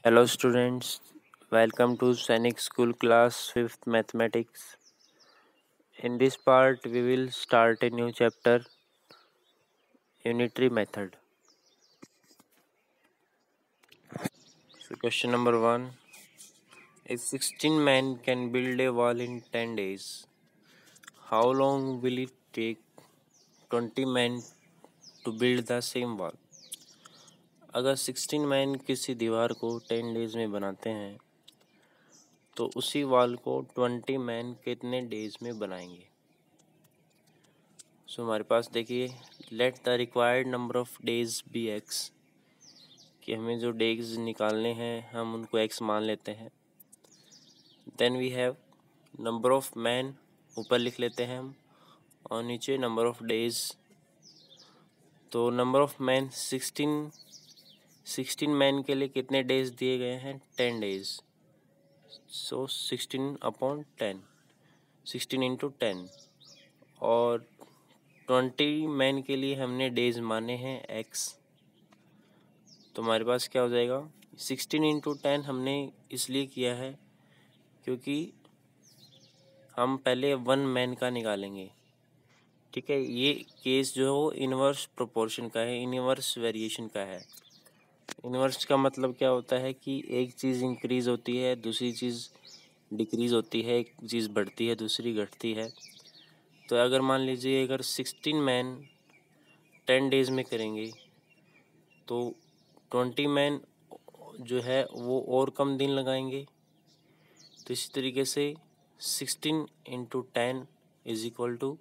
Hello students, welcome to Sainik School class 5th Mathematics. In this part we will start a new chapter, Unitary Method. So question number 1, if 16 men can build a wall in 10 days, how long will it take 20 men to build the same wall? अगर 16 man किसी दीवार को 10 days में बनाते हैं तो उसी wall को 20 मैन कितने डेज में बनाएंगे? सो हमारे पास देखिए, let the required number of days be x, कि हमें जो डेज निकालने हैं हम उनको एक्स मान लेते हैं। Then we have number of man, ऊपर लिख लेते हैं हम, और नीचे नंबर ऑफ डेज। तो नंबर ऑफ मैन 16 मैन के लिए कितने डेज दिए गए हैं? 10 डेज। सो 16 अपॉन 10, 16 इंटू 10। और 20 मैन के लिए हमने डेज माने हैं एक्स। तो हमारे पास क्या हो जाएगा? 16 इंटू 10 हमने इसलिए किया है क्योंकि हम पहले 1 मैन का निकालेंगे। ठीक है, ये केस जो है वो इनवर्स प्रोपोर्शन का है, इनवर्स वेरिएशन का है। इनवर्स का मतलब क्या होता है कि एक चीज़ इंक्रीज़ होती है, दूसरी चीज़ डिक्रीज़ होती है, एक चीज़ बढ़ती है, दूसरी घटती है। तो अगर मान लीजिए अगर 16 मैन 10 डेज में करेंगे तो 20 मैन जो है वो और कम दिन लगाएंगे। तो इसी तरीके से 16 into 10 is equal to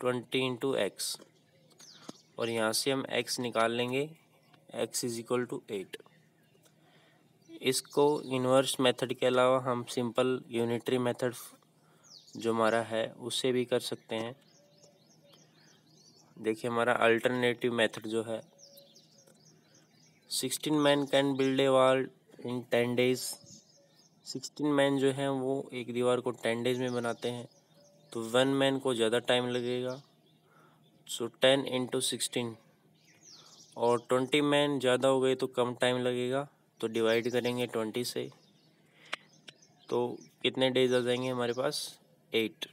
20 into x, और यहाँ से हम x निकाल लेंगे, x इज इक्वल टू 8। इसको इन्वर्स मेथड के अलावा हम सिंपल यूनिटरी मेथड जो हमारा है उससे भी कर सकते हैं। देखिए हमारा अल्टरनेटिव मेथड जो है, 16 man can build a wall in 10 days. 16 man जो हैं वो एक दीवार को 10 डेज में बनाते हैं, तो 1 मैन को ज़्यादा टाइम लगेगा। सो 10 इंटू 16, और 20 मैन ज़्यादा हो गए तो कम टाइम लगेगा, तो डिवाइड करेंगे 20 से, तो कितने डेज आ जाएंगे हमारे पास? 8।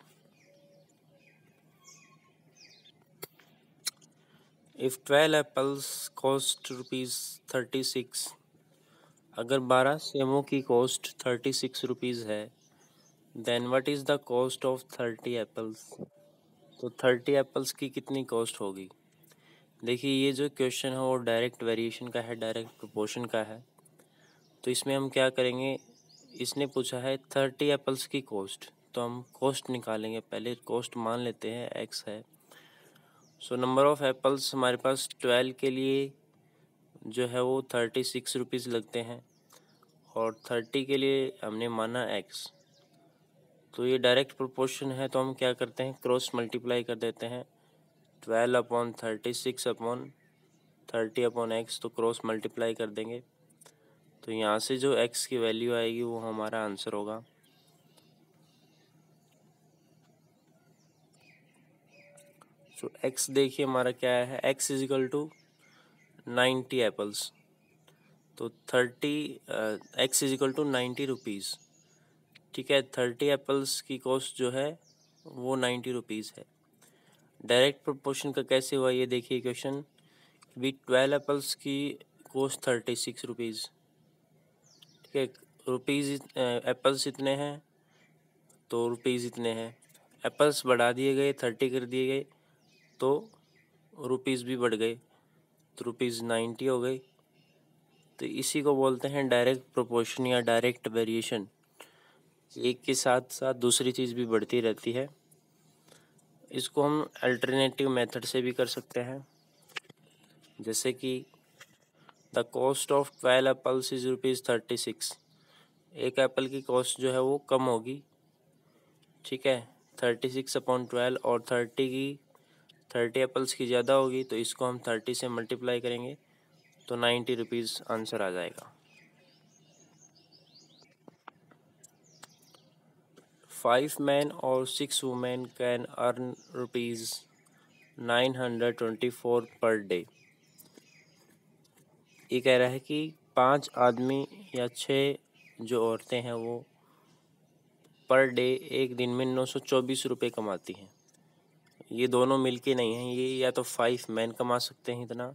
इफ़ 12 एप्पल्स कॉस्ट ₹36, अगर 12 सेबों की कॉस्ट 36 रुपीज़ है, then what is the cost of 30 apples? तो 30 एप्पल्स की कितनी कॉस्ट होगी? देखिए ये जो क्वेश्चन है वो डायरेक्ट वेरिएशन का है, डायरेक्ट प्रोपोर्शन का है। तो इसमें हम क्या करेंगे, इसने पूछा है 30 एप्पल्स की कॉस्ट, तो हम कॉस्ट निकालेंगे। पहले कॉस्ट मान लेते हैं एक्स है। सो नंबर ऑफ़ एप्पल्स हमारे पास 12 के लिए जो है वो 36 रुपीज़ लगते हैं, और 30 के लिए हमने माना एक्स। तो ये डायरेक्ट प्रोपोर्शन है, तो हम क्या करते हैं, क्रॉस मल्टीप्लाई कर देते हैं। 12 अपॉन 36 अपॉन 30 अपॉन एक्स, तो क्रॉस मल्टीप्लाई कर देंगे। तो यहाँ से जो x की वैल्यू आएगी वो हमारा आंसर होगा। सो x देखिए हमारा क्या है, x is equal to 90 apples. तो 30 x is equal to 90 rupees. ठीक है, 30 एप्पल्स की कॉस्ट जो है वो 90 रुपीज़ है। डायरेक्ट प्रोपोर्शन का कैसे हुआ ये देखिए क्वेश्चन, भी 12 एप्पल्स की कॉस्ट 36 रुपीज़। ठीक है, रुपीज़ एप्पल्स इतने हैं तो रुपीज़ इतने हैं, एप्पल्स बढ़ा दिए गए, 30 कर दिए गए, तो रुपीज़ भी बढ़ गए, तो रुपीज़ 90 हो गई। तो इसी को बोलते हैं डायरेक्ट प्रोपोर्शन या डायरेक्ट वेरिएशन। एक के साथ साथ दूसरी चीज़ भी बढ़ती रहती है। इसको हम अल्टरनेटिव मेथड से भी कर सकते हैं, जैसे कि the cost of 12 apples is ₹36। एक एप्पल की कॉस्ट जो है वो कम होगी। ठीक है, 36 अपॉन 12, और 30 एप्पल्स की ज़्यादा होगी, तो इसको हम 30 से मल्टीप्लाई करेंगे, तो 90 रुपीज़ आंसर आ जाएगा। 5 men और 6 women can earn ₹924 per day। ये कह रहा है कि 5 आदमी या 6 जो औरतें हैं वो पर डे एक दिन में 924 रुपये कमाती हैं। ये दोनों मिलके नहीं हैं, ये या तो 5 मैन कमा सकते हैं इतना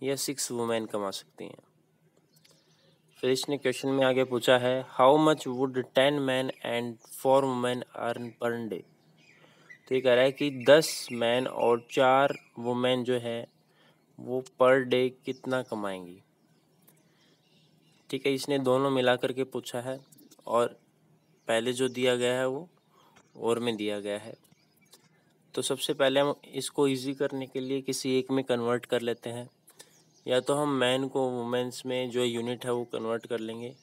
या 6 वुमेन कमा सकती हैं। फिर इसने क्वेश्चन में आगे पूछा है how much would 10 man and 4 women earn per day. तो ये कह रहा है कि 10 मैन और 4 वुमेन जो है वो पर डे कितना कमाएंगी। ठीक है, इसने दोनों मिला करके पूछा है और पहले जो दिया गया है वो और में दिया गया है। तो सबसे पहले हम इसको इजी करने के लिए किसी एक में कन्वर्ट कर लेते हैं, या तो हम मैन को वुमेन्स में जो यूनिट है वो कन्वर्ट कर लेंगे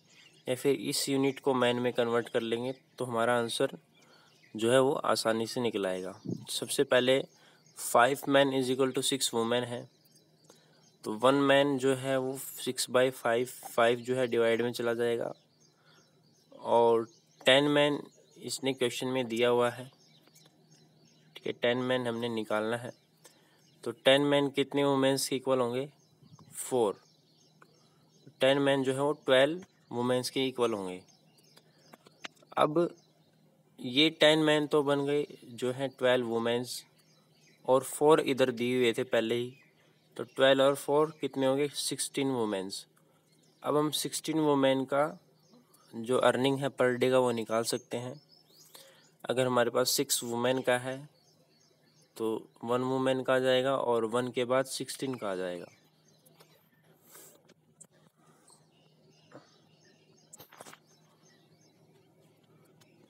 या फिर इस यूनिट को मैन में कन्वर्ट कर लेंगे, तो हमारा आंसर जो है वो आसानी से निकल आएगा। सबसे पहले 5 man is equal to 6 women है, तो 1 मैन जो है वो 6/5 5 जो है डिवाइड में चला जाएगा, और 10 मैन इसने क्वेश्चन में दिया हुआ है। ठीक है, 10 मैन हमने निकालना है, तो 10 मैन कितने वुमेन्स के इक्वल होंगे 4। 10 मैन जो है वो 12 वुमेन्स के इक्वल होंगे। अब ये 10 मैन तो बन गए जो है 12 वुमेन्स, और 4 इधर दिए हुए थे पहले ही, तो 12 और 4 कितने होंगे 16 वुमेन्स। अब हम 16 वुमेन का जो अर्निंग है पर डे का वो निकाल सकते हैं। अगर हमारे पास 6 वुमेन का है तो 1 वुमेन का आ जाएगा और 1 के बाद 16 का आ जाएगा।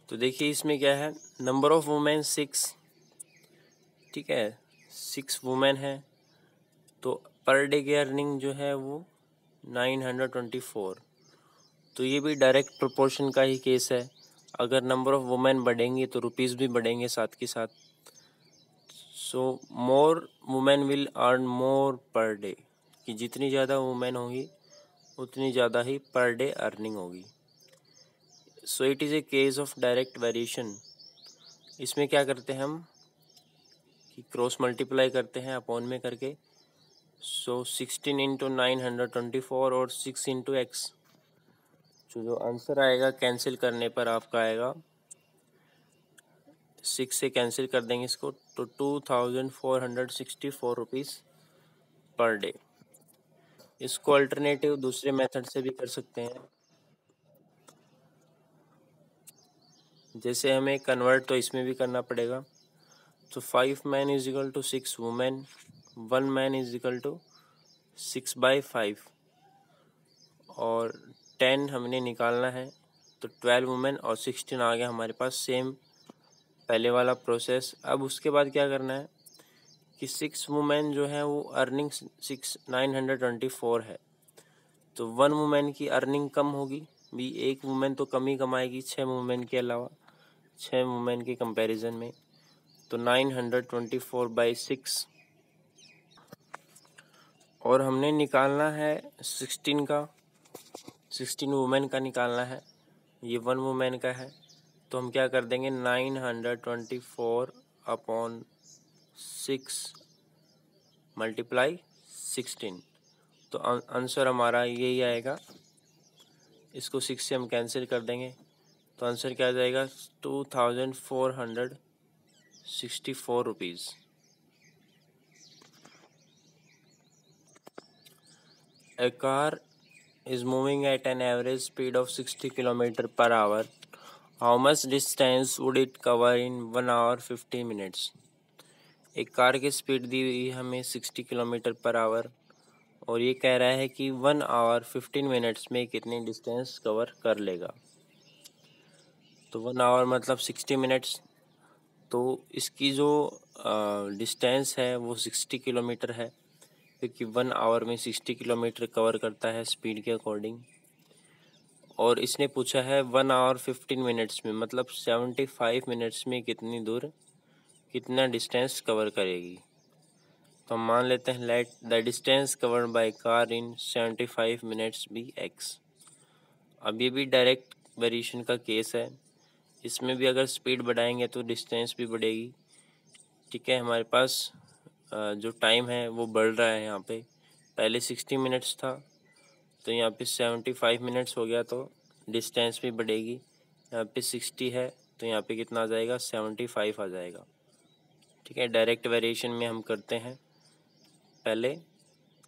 तो देखिए इसमें क्या है, नंबर ऑफ वुमेन 6। ठीक है, 6 वुमेन है तो पर डे की अर्निंग जो है वो 924। तो ये भी डायरेक्ट प्रोपोर्शन का ही केस है। अगर नंबर ऑफ वुमेन बढ़ेंगी तो रुपीज़ भी बढ़ेंगे साथ के साथ। So more women will earn more per day, कि जितनी ज़्यादा वुमेन होंगी उतनी ज़्यादा ही पर डे अर्निंग होगी। So it is a case of direct variation. इसमें क्या करते हैं हम कि क्रॉस मल्टीप्लाई करते हैं अपॉन में करके। सो 16 इंटू 924 और 6 इंटू एक्स, जो आंसर आएगा कैंसिल करने पर आपका आएगा 6 से कैंसिल कर देंगे इसको, तो 2464 रुपीज़ पर डे। इसको अल्टरनेटिव दूसरे मेथड से भी कर सकते हैं, जैसे हमें कन्वर्ट तो इसमें भी करना पड़ेगा। तो 5 man is equal to 6 women, 1 man is equal to 6/5, और 10 हमने निकालना है तो 12 वुमेन और 16 आ गया हमारे पास, सेम पहले वाला प्रोसेस। अब उसके बाद क्या करना है कि 6 वुमेन जो है वो अर्निंग 924 है, तो 1 वुमेन की अर्निंग कम होगी भी, एक वुमेन तो कम ही कमाएगी 6 वुमेन के अलावा, 6 वुमेन के कंपैरिजन में। तो 924/6, और हमने निकालना है 16 का, 16 वुमेन का निकालना है, ये 1 वुमेन का है। तो हम क्या कर देंगे 924/6 मल्टीप्लाई 16, तो आंसर हमारा यही आएगा। इसको 6 से हम कैंसिल कर देंगे तो आंसर क्या आ जाएगा 2464 rupees. A car is moving at an average speed of 60 km per hour. How much distance would it cover in 1 hour 50 minutes? एक कार की स्पीड दी हुई हमें 60 किलोमीटर पर आवर, और ये कह रहा है कि 1 आवर 15 मिनट्स में कितनी डिस्टेंस कवर कर लेगा। तो 1 आवर मतलब 60 मिनट्स, तो इसकी जो डिस्टेंस है वो 60 किलोमीटर है, क्योंकि 1 आवर में 60 किलोमीटर कवर करता है स्पीड के अकॉर्डिंग। और इसने पूछा है 1 आवर 15 मिनट्स में, मतलब 75 मिनट्स में कितनी दूर कितना डिस्टेंस कवर करेगी। तो हम मान लेते हैं let the distance covered by car in 75 minutes be x. अब ये भी डायरेक्ट वेरिएशन का केस है, इसमें भी अगर स्पीड बढ़ाएंगे तो डिस्टेंस भी बढ़ेगी। ठीक है, हमारे पास जो टाइम है वो बढ़ रहा है, यहाँ पे पहले 60 मिनट्स था तो यहाँ पे 75 मिनट्स हो गया, तो डिस्टेंस भी बढ़ेगी। यहाँ पे 60 है तो यहाँ पे कितना आ जाएगा, 75 आ जाएगा। ठीक है, डायरेक्ट वेरिएशन में हम करते हैं, पहले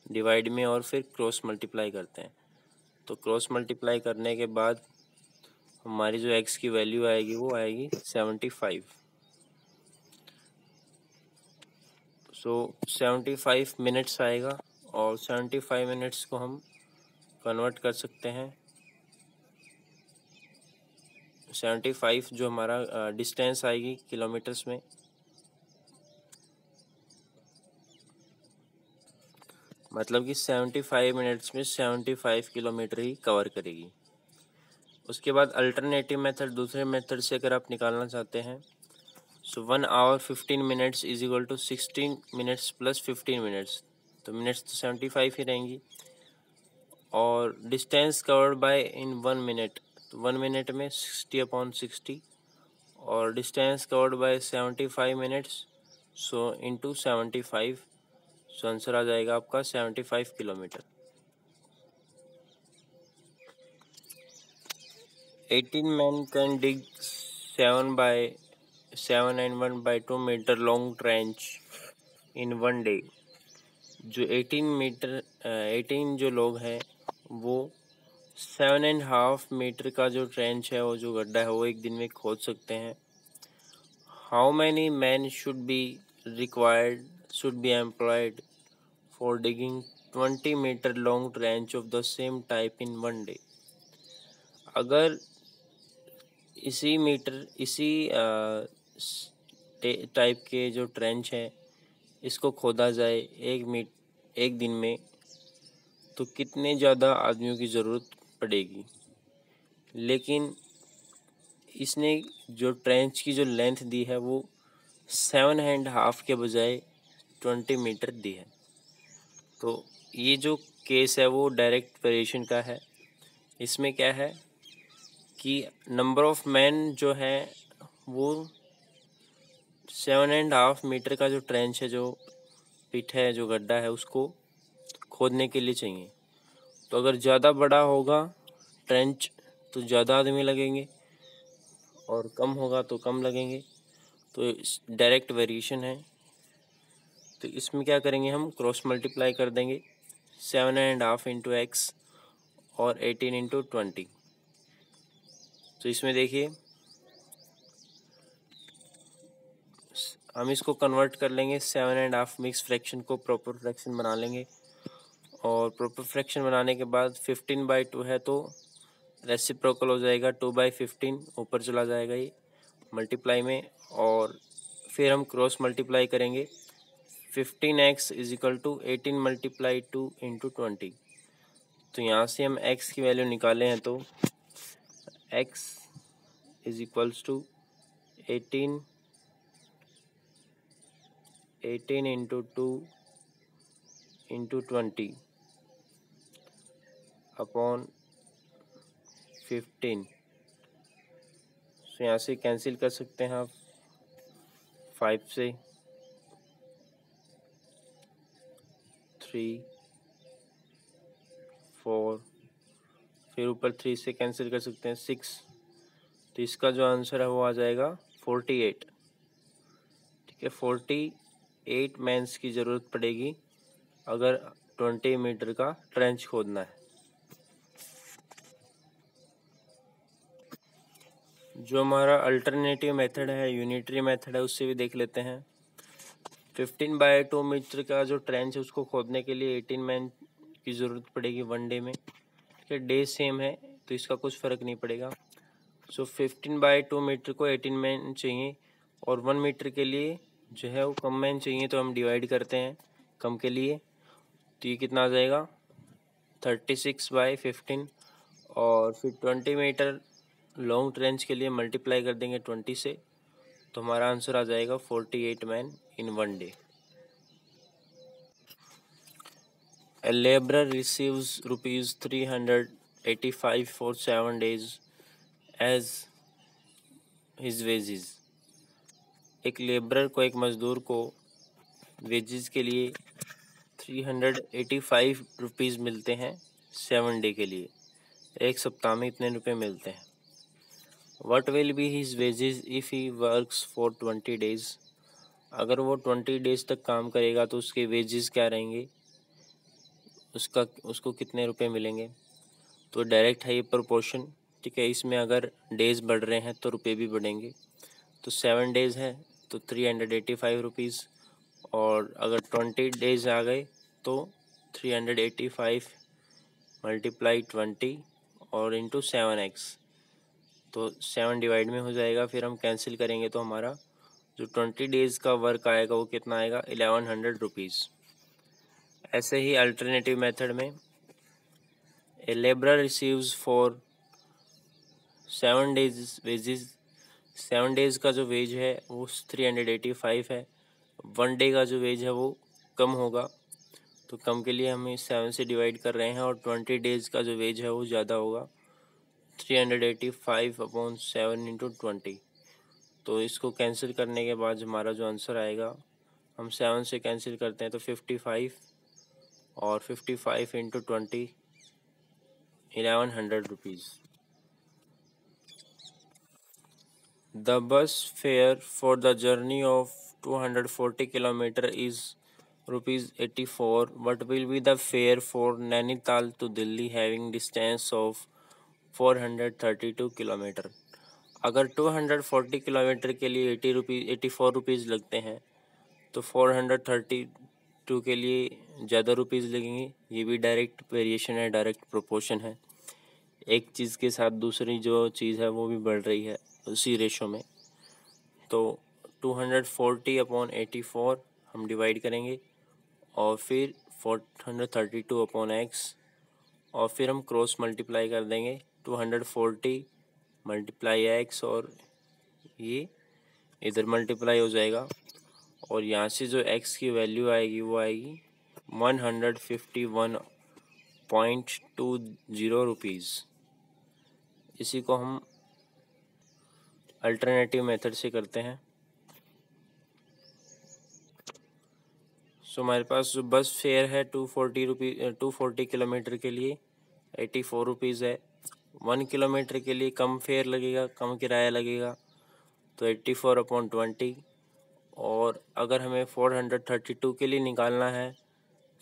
डिवाइड में और फिर क्रॉस मल्टीप्लाई करते हैं। तो क्रॉस मल्टीप्लाई करने के बाद हमारी जो x की वैल्यू आएगी वो आएगी 75। सो 75 मिनट्स आएगा, और 75 मिनट्स को हम कन्वर्ट कर सकते हैं। 75 जो हमारा डिस्टेंस आएगी किलोमीटर्स में, मतलब कि 75 मिनट्स में 75 किलोमीटर ही कवर करेगी। उसके बाद अल्टरनेटिव मेथड, दूसरे मेथड से अगर आप निकालना चाहते हैं, so 1 hour 15 minutes is equal to 16 minutes plus 15 minutes, तो मिनट्स तो 75 ही रहेंगी। और distance covered by in 1 minute, तो 1 मिनट में 60/60, और distance covered by 75 minutes, so into 75, so answer आ जाएगा आपका 75 kilometre. 18 men can dig 7 and 1/2 meter long trench in one day। जो 18 जो लोग हैं वो 7.5 मीटर का जो ट्रेंच है, वो जो गड्ढा है, वो एक दिन में खोद सकते हैं। How many man should be employed for digging 20 metre long trench of the same type in one day. अगर इसी टाइप के जो ट्रेंच है इसको खोदा जाए एक दिन में, तो कितने ज़्यादा आदमियों की ज़रूरत पड़ेगी। लेकिन इसने जो ट्रेंच की जो लेंथ दी है वो 7.5 के बजाय 20 मीटर दी है। तो ये जो केस है वो डायरेक्ट वेरिएशन का है। इसमें क्या है कि नंबर ऑफ मैन जो है वो 7.5 मीटर का जो ट्रेंच है, जो पिट है, जो गड्ढा है, उसको खोदने के लिए चाहिए। तो अगर ज़्यादा बड़ा होगा ट्रेंच तो ज़्यादा आदमी लगेंगे, और कम होगा तो कम लगेंगे। तो डायरेक्ट वेरिएशन है। तो इसमें क्या करेंगे, हम क्रॉस मल्टीप्लाई कर देंगे, 7.5 इंटू एक्स और 18 इंटू 20। तो इसमें देखिए हम इसको कन्वर्ट कर लेंगे 7.5 मिक्स फ्रैक्शन को प्रॉपर फ्रैक्शन बना लेंगे, और प्रॉपर फ्रैक्शन बनाने के बाद 15/2 है तो रेसिप्रोकल हो जाएगा, 2/15 ऊपर चला जाएगा ये मल्टीप्लाई में। और फिर हम क्रॉस मल्टीप्लाई करेंगे, 15x is equal to 18 multiply 2 into 20। तो यहाँ से हम x की वैल्यू निकाले हैं, तो x is equals to 18 into 2 into 20 upon 15। तो यहाँ से कैंसिल कर सकते हैं आप 5 से, 3 4, फिर ऊपर 3 से कैंसिल कर सकते हैं 6। तो इसका जो आंसर है वो आ जाएगा 48। ठीक है, 48 मैन्स की ज़रूरत पड़ेगी अगर 20 मीटर का ट्रेंच खोदना है। जो हमारा अल्टरनेटिव मेथड है, यूनिटरी मेथड है, उससे भी देख लेते हैं। 15/2 मीटर का जो ट्रेंच है उसको खोदने के लिए 18 मैन की ज़रूरत पड़ेगी वन डे में। ठीक है, डे सेम है तो इसका कुछ फ़र्क नहीं पड़ेगा। सो 15/2 मीटर को 18 मैन चाहिए, और 1 मीटर के लिए जो है वो कम मैन चाहिए, तो हम डिवाइड करते हैं कम के लिए। तो ये कितना आ जाएगा, 36/15, और फिर 20 मीटर लॉन्ग ट्रेंच के लिए मल्टीप्लाई कर देंगे 20 से, तो हमारा आंसर आ जाएगा 48 man in one day. A laborer receives ₹385 for 7 days as his wages। एक लेबरर को, एक मजदूर को वेजेस के लिए 385 रुपीज़ मिलते हैं 7 डे के लिए, एक सप्ताह में इतने रुपए मिलते हैं। What will be his wages if he works for 20 days? अगर वो 20 डेज तक काम करेगा तो उसके वेजेस क्या रहेंगे, उसको कितने रुपए मिलेंगे। तो डायरेक्ट है ये प्रोपोर्शन, ठीक है। इसमें अगर डेज बढ़ रहे हैं तो रुपए भी बढ़ेंगे। तो 7 डेज है तो 385 रुपीज़, और अगर 20 डेज आ गए तो 385 मल्टीप्लाई 20 और इंटू 7x, तो 7 डिवाइड में हो जाएगा। फिर हम कैंसिल करेंगे तो हमारा जो 20 डेज़ का वर्क आएगा वो कितना आएगा, 1100 रुपीज़। ऐसे ही अल्टरनेटिव मेथड में a labourer receives for 7 days wages, 7 days का जो वेज है वो 385 है। 1 डे का जो वेज है वो कम होगा, तो कम के लिए हम 7 से डिवाइड कर रहे हैं, और 20 डेज़ का जो वेज है वो ज़्यादा होगा, 385 अपॉन 7 इंटू 20। तो इसको कैंसिल करने के बाद हमारा जो आंसर आएगा, हम 7 से कैंसिल करते हैं तो 55, और 55 into 20 1100 rupees. The bus fare for the journey of 240 km is ₹84. What will be the fare for Nainital to Delhi having distance of 432 km? अगर 240 किलोमीटर के लिए 84 रुपीज़ लगते हैं तो 432 के लिए ज़्यादा रुपीज़ लगेंगे। ये भी डायरेक्ट वेरिएशन है, डायरेक्ट प्रोपोर्शन है। एक चीज़ के साथ दूसरी जो चीज़ है वो भी बढ़ रही है उसी रेशो में। तो 240 अपॉन 84 हम डिवाइड करेंगे, और फिर 432 अपॉन x, और फिर हम क्रॉस मल्टीप्लाई कर देंगे। 240 मल्टीप्लाई x, और ये इधर मल्टीप्लाई हो जाएगा, और यहाँ से जो x की वैल्यू आएगी वो आएगी 151.20 रुपीज़। इसी को हम अल्टरनेटिव मेथड से करते हैं। सो हमारे पास जो बस फेयर है 240 किलोमीटर के लिए 84 रुपीज़ है। 1 किलोमीटर के लिए कम फेयर लगेगा, कम किराया लगेगा, तो 84 अपॉन 20। और अगर हमें 432 के लिए निकालना है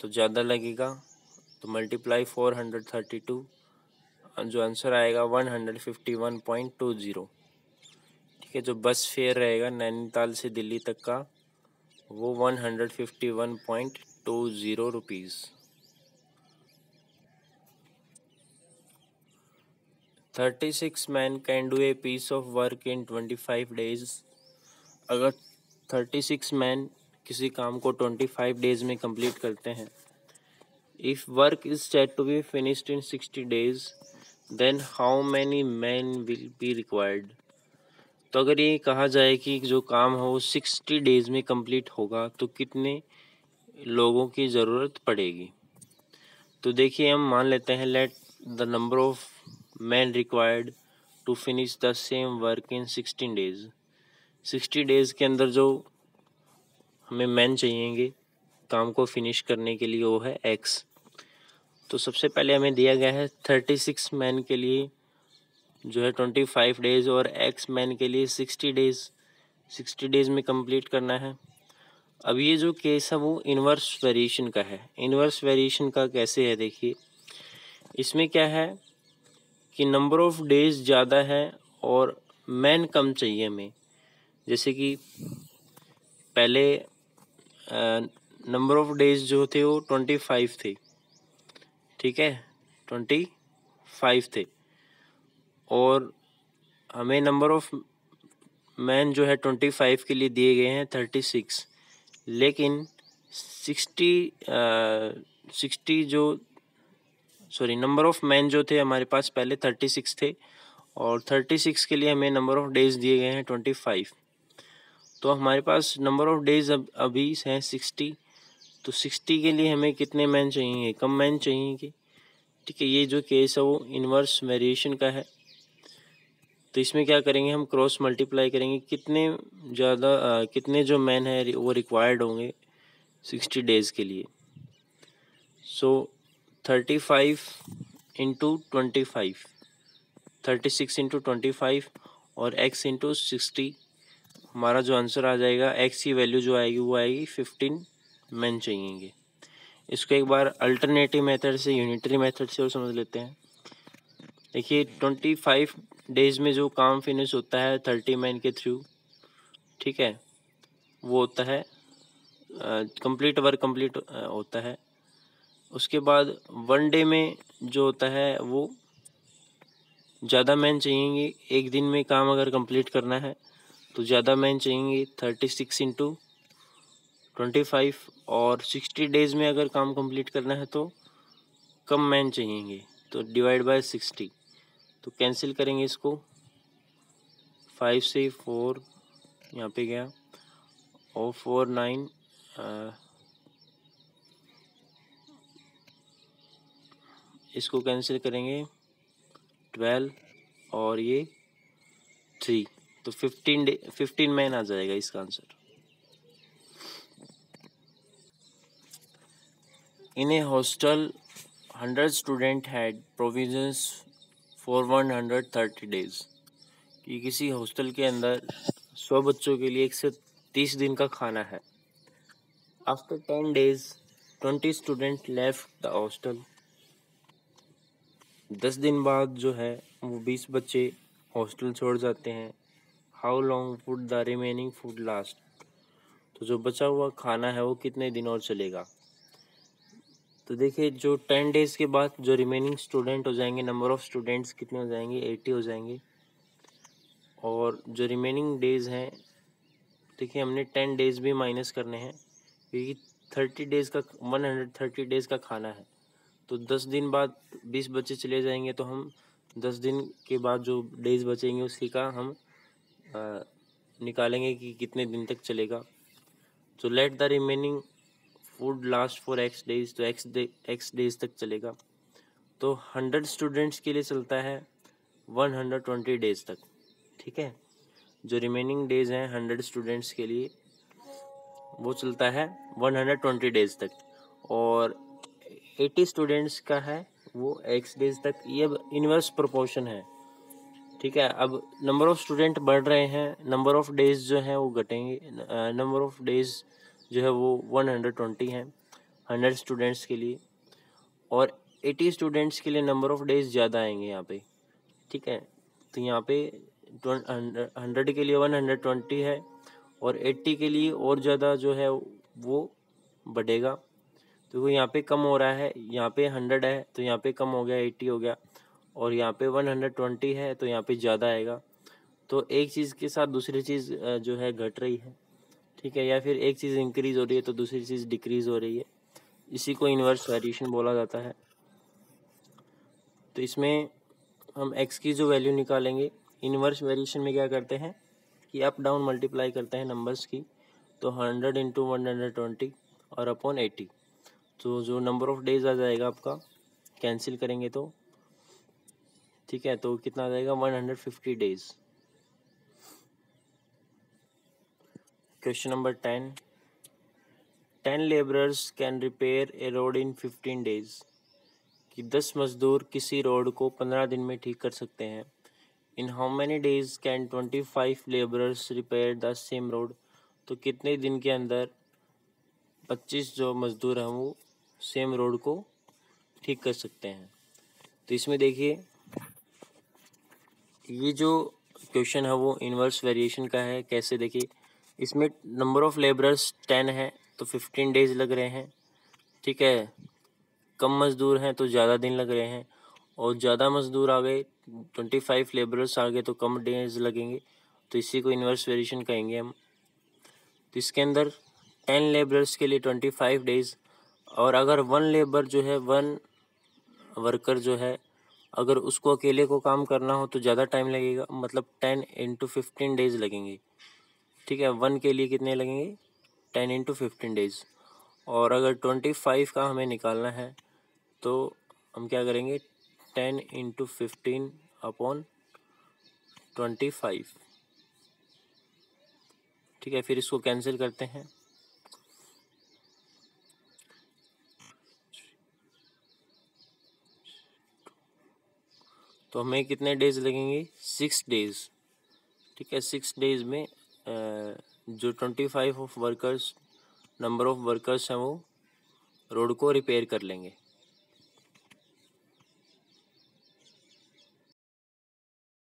तो ज़्यादा लगेगा, तो मल्टीप्लाई 432, जो आंसर आएगा 151.20। ठीक है, जो बस फेयर रहेगा नैनीताल से दिल्ली तक का वो 151.20 rupees. 36 man can do a piece of work in 25 days. अगर 36 मैन किसी काम को 25 डेज में कंप्लीट करते हैं, if work is set to be finished in 60 days, then how many man will be required. तो अगर ये कहा जाए कि जो काम है वो 60 डेज में कंप्लीट होगा तो कितने लोगों की ज़रूरत पड़ेगी। तो देखिए, हम मान लेते हैं let the number of man required to finish the same work in 16 days. 60 days के अंदर जो हमें मैन चाहिएंगे काम को फिनिश करने के लिए वो है x। तो सबसे पहले हमें दिया गया है 36 मैन के लिए जो है 25 डेज़, और x मैन के लिए 60 डेज़, 60 डेज़ में कंप्लीट करना है। अब ये जो केस है वो इन्वर्स वेरिएशन का है। इन्वर्स वेरिएशन का कैसे है, देखिए इसमें क्या है कि नंबर ऑफ डेज ज़्यादा है और मैन कम चाहिए हमें। जैसे कि पहले नंबर ऑफ डेज जो थे वो 25 थे, ठीक है 25 थे, और हमें नंबर ऑफ मैन जो है 25 के लिए दिए गए हैं 36, लेकिन 60 जो नंबर ऑफ मैन जो थे हमारे पास पहले 36 थे, और 36 के लिए हमें नंबर ऑफ डेज दिए गए हैं 25। तो हमारे पास नंबर ऑफ डेज अभी हैं 60, तो 60 के लिए हमें कितने मैन चाहिए, कम मैन चाहिए। ठीक है, ये जो केस है वो इन्वर्स वेरिएशन का है। तो इसमें क्या करेंगे, हम क्रॉस मल्टीप्लाई करेंगे, कितने जो मैन है वो रिक्वायर्ड होंगे 60 डेज़ के लिए। सो 35 इंटू 25, 36 इंटू 25 और x इंटू 60। हमारा जो आंसर आ जाएगा, x की वैल्यू जो आएगी वो आएगी 15 मैन चाहिएंगे। इसको एक बार अल्टरनेटिव मेथड से, यूनिटरी मेथड से और समझ लेते हैं। देखिए 25 डेज में जो काम फिनिश होता है 30 मैन के थ्रू, ठीक है, वो होता है कंप्लीट वर्क कंप्लीट होता है। उसके बाद 1 डे में जो होता है वो ज़्यादा मैन चाहिएंगे। एक दिन में काम अगर कंप्लीट करना है तो ज़्यादा मैन चाहिएंगे, 36 इंटू 25। और 60 डेज में अगर काम कंप्लीट करना है तो कम मैन चाहिएंगे, तो डिवाइड बाय 60। तो कैंसिल करेंगे इसको, 5 से 4 यहाँ पे गया और 4 9, इसको कैंसिल करेंगे 12 और ये 3, तो 15 मैन आ जाएगा इसका answer. In A hostel 100 student had provisions for 130 days, कि किसी हॉस्टल के अंदर 100 बच्चों के लिए 130 दिन का खाना है। After 10 days 20 student left the hostel, 10 दिन बाद जो है वो 20 बच्चे हॉस्टल छोड़ जाते हैं। How long would the remaining food last, तो जो बचा हुआ खाना है वो कितने दिन और चलेगा। तो देखिए जो 10 डेज के बाद जो रिमेनिंग स्टूडेंट हो जाएंगे, नंबर ऑफ स्टूडेंट्स कितने हो जाएंगे, 80 हो जाएंगे। और जो रिमेनिंग डेज हैं, देखिए हमने 10 डेज भी माइनस करने हैं क्योंकि 30 डेज का 130 डेज का खाना है। तो 10 दिन बाद 20 बच्चे चले जाएंगे, तो हम 10 दिन के बाद जो डेज बचेंगे उसी का हम निकालेंगे कि कितने दिन तक चलेगा। तो let the remaining food last for x days, तो x डेज तक चलेगा। तो 100 स्टूडेंट्स के लिए चलता है 120 डेज तक, ठीक है। जो रिमेनिंग डेज हैं 100 स्टूडेंट्स के लिए वो चलता है 120 डेज तक, और 80 स्टूडेंट्स का है वो x डेज तक। ये इनवर्स प्रोपोर्शन है, ठीक है। अब नंबर ऑफ स्टूडेंट बढ़ रहे हैं, नंबर ऑफ डेज जो है वो घटेंगे। नंबर ऑफ डेज जो है वो 120 है 100 स्टूडेंट्स के लिए, और 80 स्टूडेंट्स के लिए नंबर ऑफ डेज ज़्यादा आएंगे यहाँ पे, ठीक है। तो यहाँ पे 100 के लिए 120 है और 80 के लिए और ज़्यादा जो है वो बढ़ेगा। तो यहाँ पे कम हो रहा है, यहाँ पे 100 है तो यहाँ पे कम हो गया, 80 हो गया, और यहाँ पे 120 है तो यहाँ पे ज़्यादा आएगा। तो एक चीज़ के साथ दूसरी चीज़ जो है घट रही है, ठीक है, या फिर एक चीज़ इंक्रीज़ हो रही है तो दूसरी चीज़ डिक्रीज़ हो रही है। इसी को इन्वर्स वेरिएशन बोला जाता है। तो इसमें हम x की जो वैल्यू निकालेंगे, इन्वर्स वेरिएशन में क्या करते हैं कि अप डाउन मल्टीप्लाई करते हैं नंबर्स की। तो 100 इंटू 120 और अपॉन 80, तो जो नंबर ऑफ डेज आ जाएगा आपका, कैंसिल करेंगे तो, ठीक है, तो कितना आ जाएगा 150 days. Question number 10 labourers can repair A road in 15 days, कि 10 मजदूर किसी रोड को 15 दिन में ठीक कर सकते हैं। In how many days can 25 labourers repair the same road, तो कितने दिन के अंदर 25 जो मजदूर हैं वो सेम रोड को ठीक कर सकते हैं। तो इसमें देखिए ये जो क्वेश्चन है वो इन्वर्स वेरिएशन का है। कैसे, देखिए इसमें नंबर ऑफ लेबरर्स 10 है तो 15 डेज लग रहे हैं, ठीक है। कम मजदूर हैं तो ज़्यादा दिन लग रहे हैं, और ज़्यादा मजदूर आ गए 25 लेबरर्स आ गए तो कम डेज लगेंगे। तो इसी को इन्वर्स वेरिएशन कहेंगे हम। तो इसके अंदर 10 लेबरर्स के लिए 25 डेज, और अगर 1 लेबर जो है 1 वर्कर जो है अगर उसको अकेले को काम करना हो तो ज़्यादा टाइम लगेगा, मतलब 10 इंटू 15 डेज लगेंगे, ठीक है। 1 के लिए कितने लगेंगे, 10 इंटू 15 डेज। और अगर 25 का हमें निकालना है तो हम क्या करेंगे, 10 इंटू 15 अपॉन 25, ठीक है। फिर इसको कैंसिल करते हैं, तो हमें कितने डेज लगेंगे, 6 डेज। ठीक है, 6 डेज में जो 25 of workers, number of workers हैं वो रोड को रिपेयर कर लेंगे।